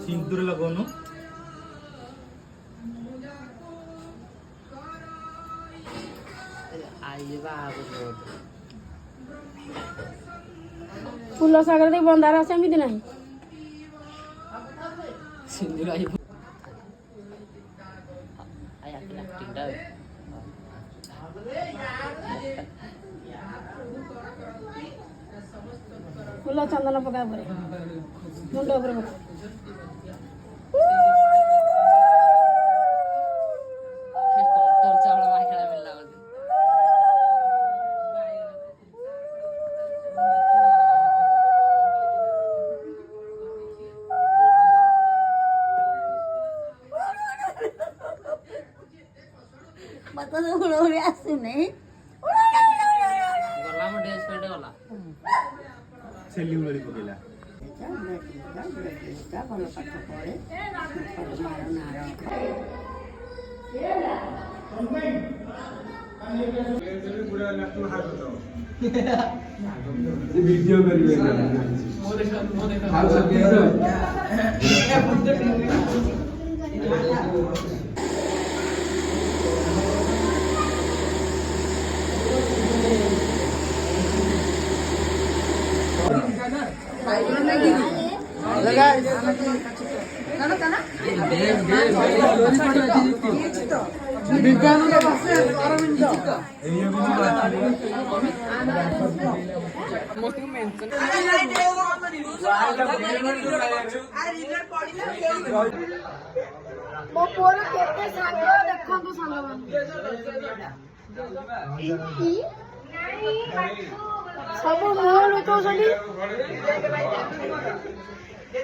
सिंदूर लगौनु full सागर बंधार सेमती ना सिंदूर full चंदन पका मुंड सेली उड़ी पकेला ଭଲ ପାଠ ପଢ଼େ वीडियो करिए मो पुअर केते सांग देखंतु सांग सब मुह लुचौछली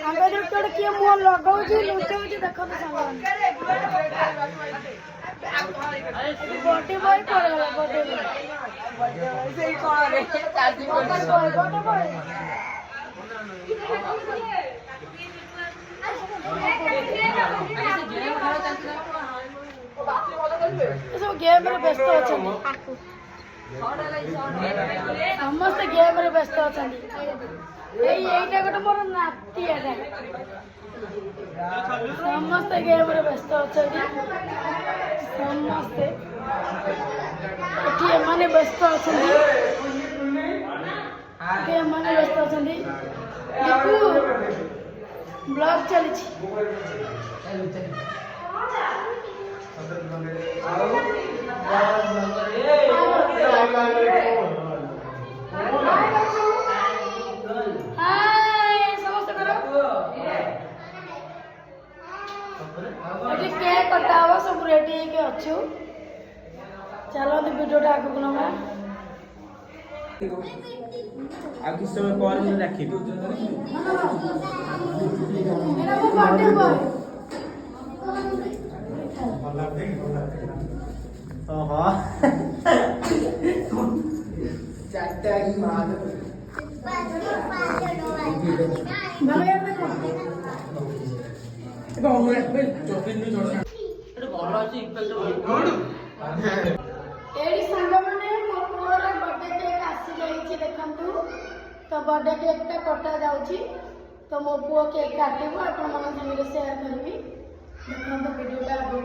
आगे देखते किए मुह लगाउछि लुचौछि देखंतु सांग बॉडी बॉय पड़ेला बॉडी सेही करे चार्जिंग बॉडी बॉय सब गेम रे व्यस्त अछंती समस्त गेम रे व्यस्त अछंती एईटा गोटे मोर नाती एटा समस्त गेम रे व्यस्त अछंती समस्ते एठी माने व्यस्त अछंती के माने व्यस्त अछंती दीपू ब्लॉग चली केक कटा हम सब रेडी अच्छु चलो वीडियो आगे नवा आ किस समय कॉल में रखी तो बर्थडे केक टा कटा जाउची तो मो पुओ केक काटिबो आपण मन संगे शेयर करबी देखन तो वीडियो टा आगो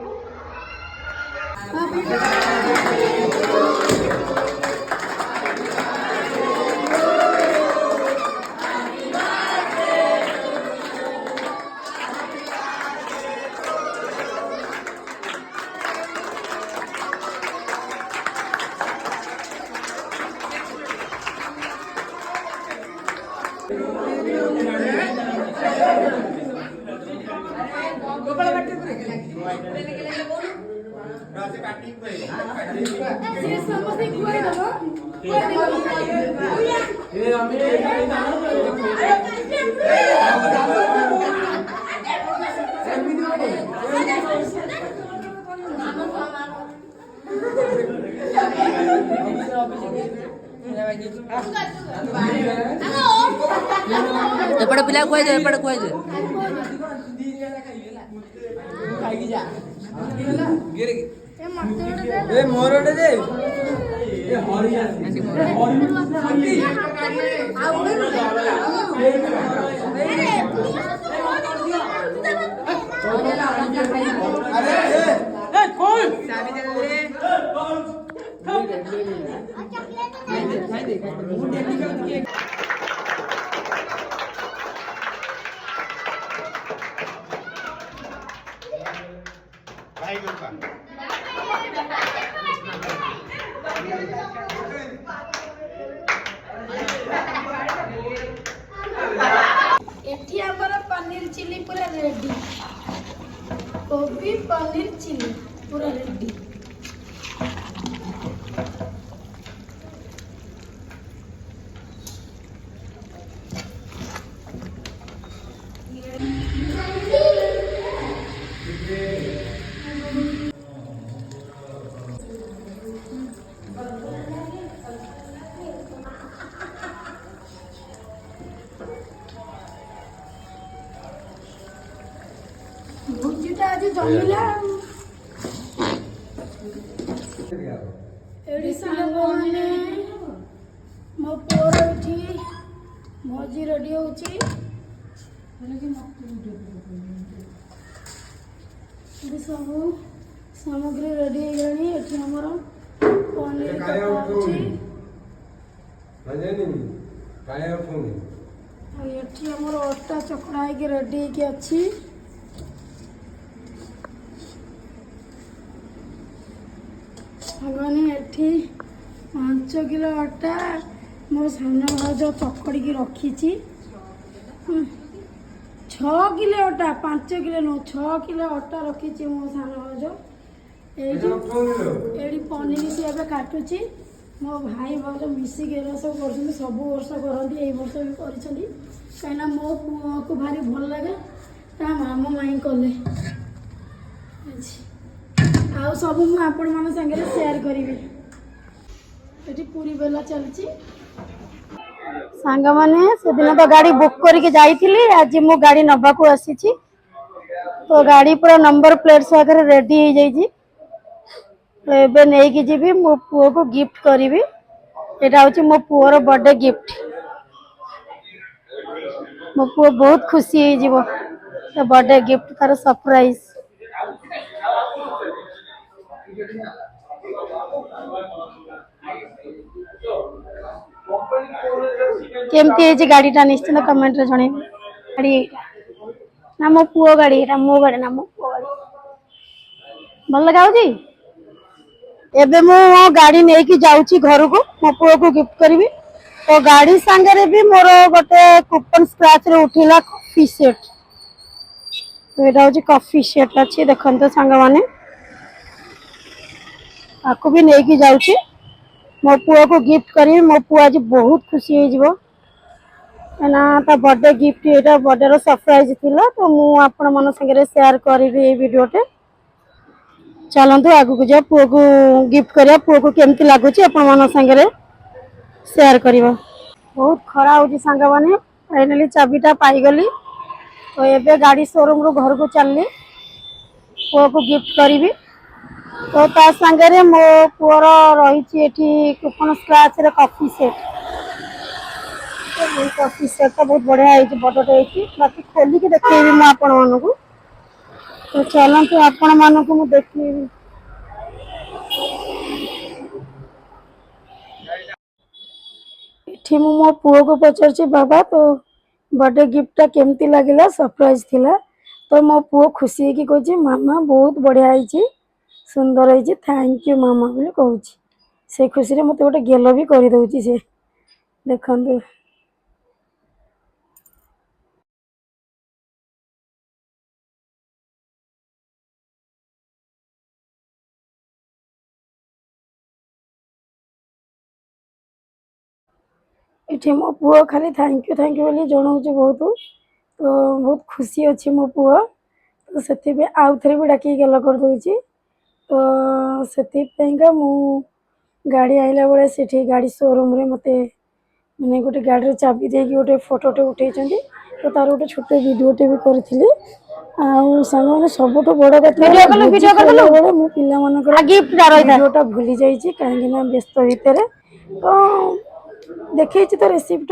एपटे पिला खुआई दे एपटे खुआई दे ए मोर दे एठी हमारा पनीर चिली पूरा रेडी गोभी पनीर चिली पूरा रेडी भुजिटा आज जमिला एडी सांग माने मो पोर एठी भजी रेडी होची एडी सब सामग्री रेडी हो गई एठी हमर पनीर होची एठी हमर अटा चकड़ा के रेडी के अछि भगवान एठी 5 किलो अटा मो सान भाज चकड़ी की रखी 6 किलो अटा 5 किलो नो 6 किलो अटा रखी मो सान भाज एडी पनीर सी एबे काटुची मो भाई भाज मिसिक एरा सब कर सब वर्ष करती ये वर्ष भी कर कहीं मो पुआ को भारी भल लगे ता मामा माई कले आउ सब मु आपण मान संगे शेयर करी एठी पूरी बेला चलची सांग माने से दिन तो गाड़ी बुक करके जाइथिली आज मु गाड़ी नबा को आसीची तो गाड़ी पूरा नंबर प्लेट सागर रेडी हो जाई छी तो एबे नै कि जीबी मो पुओ को गिफ्ट करीबी एटा होची मो पुओर बर्थडे गिफ्ट मो पुओ बहुत खुशी हो जीवो तो बर्थडे गिफ्ट तार सरप्राइज केमती है गाड़ीटा निश्चित कमेंट रे जणे गाड़ी ना मो पुओ गाड़ी एटा मो गाड़ी ना मो पुओ गाड़ी भल लगाउ जी एबे मो गाड़ी नै कि जाउची घर को मो पुओ को गिफ्ट करबी तो गाड़ी संगे रे भी मोर गोटे कूपन स्क्रैच रे उठिला कॉफी सेट तो एटा होची कॉफी सेट अछि देखंतो संग माने आको भी नै कि जाउची मो पुओ को गिफ्ट करी मो पुओ आज बहुत खुशी हो जीवो ना ता बर्थडे गिफ्ट एटा बर्थडे रो सरप्राइज थिला तो मु आपण मन संगे शेयर करबी ए वीडियोटे चलंतु आगु को जा पुओ को गिफ्ट करिया पुओ को केमती लागुची आपण मन संगे शेयर करबा बहुत खरा होची संग माने फाइनली चाबीटा पाई गली तो एबे गाड़ी शोरूम रो घर को चलली पुओ को गिफ्ट करबी तो ता संगे रे मो पुओर रही एठी कूपन स्क्रैच रे कॉफी सेट तो कॉफी सेट तो बहुत बढ़िया है बड़टे है बाकी खोली के देखेबी मु आपण मानू को तो चलंतु आपण मानू को मु देखेबी एठी मु मो पुओ को पचारछि बाबा तो बर्थडे गिफ्टटा केमती लागिला सरप्राइज थिला तो मो पुओ खुशी है कि कहछि मामा बहुत बढ़िया है सुंदर है थैंक यू मामा बोले कहूँ से खुशी रे मते गोटे गेल भी कर दउछि से देखंतु एठी मो पुओ खाली थैंक यू बोली जनाऊँ बहुत तो बहुत खुशी अच्छी मो पुओ तो से आउ थे भी डाक गेल कर दूची तो से मु गाड़ी आइला बेले से गाड़ी शोरूम रे मते मैंने गोटे गाड़ी चाबी दे गोटे फोटोटे उठे तो तार गोटे छोटे वीडियोटे भी करी ଆଉ ସାଙ୍ଗମାନେ ସବୁଠୁ ବଡ଼ କଥା ଭିଡିଓ କରିଦେଲୁ ବେଳେ ମୁଁ ପିଲାମାନଙ୍କର ଗିଫ୍ଟ ରହିଥା ଭିଡ଼ିଓଟା ଭୁଲି ଯାଇଛି କାହିଁକି ନା ବ୍ୟସ୍ତ ଭିତରେ ତ ଦେଖେଇଛି ତ ରେସିପି